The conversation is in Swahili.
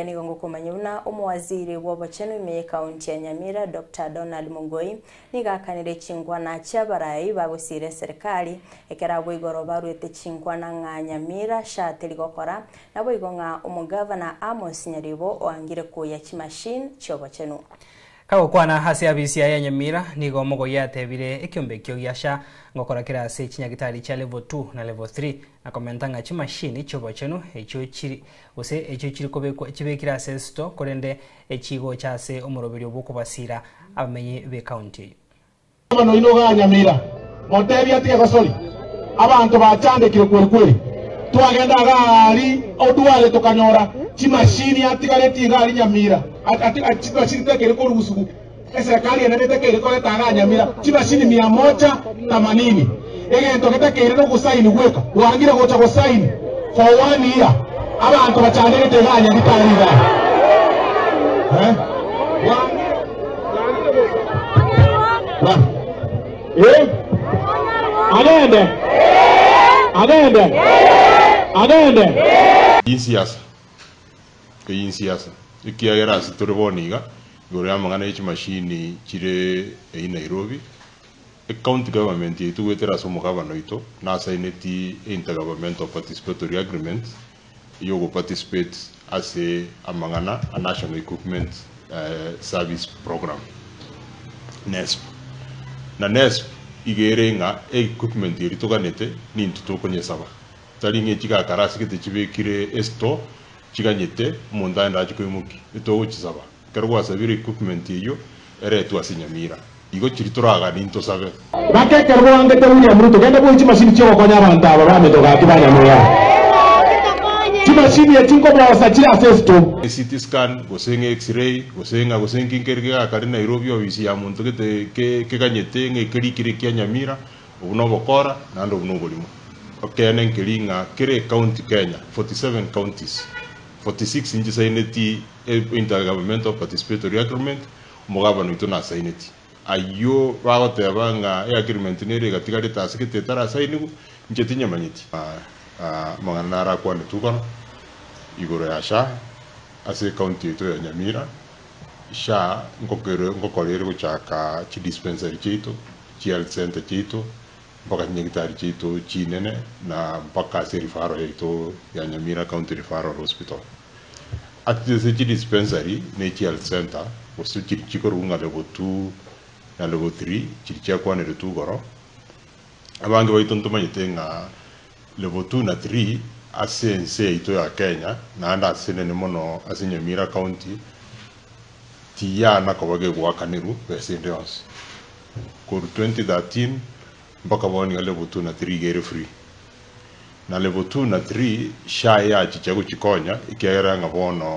Nigongo kumanyuna umuwaziri w'obachenu ime kaunti ya Nyamira Dr. Donald Mungoi nigakanire chingwana chabarai bagusire serikali ekera bwigoro barwete chingwana nga Nyamira shateli gokora nabo igonga umugavana Amos Nyaribo oangire kuya chimashine chobachenu Kago kwana hasi abisi ya Nyamira nigo mogo yatebire ekyombekyo yasha ngokora kirase chinyagitari cha level 2 na level 3 na komentanga chimashini chobachenu echo chiri kobekwa chibekira sesto korende echigo chase omurobiri obukubasira abamenye be county bano inoga Nyamira motebi atiye gasoli abantu bachandekire kweli twagenda gali odwale tukanyora chimashini atigareti gali Nyamira chimashini tekere ko rusuku serikali enetekere ko tanga Nyamira chimashini 180 egento ketekere no gusaini gweka wangire gocha gusaini for 1 year abantu bachandekete gali bitariga Agende Insiasa ikiagera sitoriboniga gore amangana y'imashini kire Nairobi county government yitugwetera so mugabano ito na signeti intergovernmental participatory agreement yogo participate as a national equipment service program NESP na NESP igerenga equipment irituganete ni ntutukonye saba talinge chiga karasi kete chibekire esto chiganyete munda ndaje kwimuki ito chisaba kerwa sabire equipment iyo eretu asinyamira igo chirituraga ninto sabe bakekerwa ngete William Ruto genda bwinchi mashini cyo konya abantu aba bametoka kibanya moya chimashini yetinko bwa sachira sesto CT scan gosenge x-ray gosenge nkerga kari Nairobi obisi ya muntu ke kanyete ngekirikire kya Nyamira ubuno bokora nando buno bulimo okene nkilinga kire county Kenya 47 counties 46 inji saineti intergovernmental participatory agreement mugabano ito na saineti ayo bagotebanga agreement nere gatigari tasikete tara sainigu njetinya manyiti mangana kwa netukono igoro ya sha ase county ito ya Nyamira sha ngokorere guchaka chi dispensary chito chi health center chito mpaka nyegitari chito chinene na mpaka serifaro ito ya Nyamira County Referral Hospital active chi dispensary ne chi health center wasu chikorunga level 2 na level 3 chicha kwa ne tugoro abange baitonto manyitenga level 2 na 3 asense ito ya Kenya na anda senene mono ase Nyamira County tiya na kobage gwakaniru besende onse ko 2013 mpaka boni level 2 na 3 gere free na level 2 na 3 sha ya chichago chikonya ikiera ngabono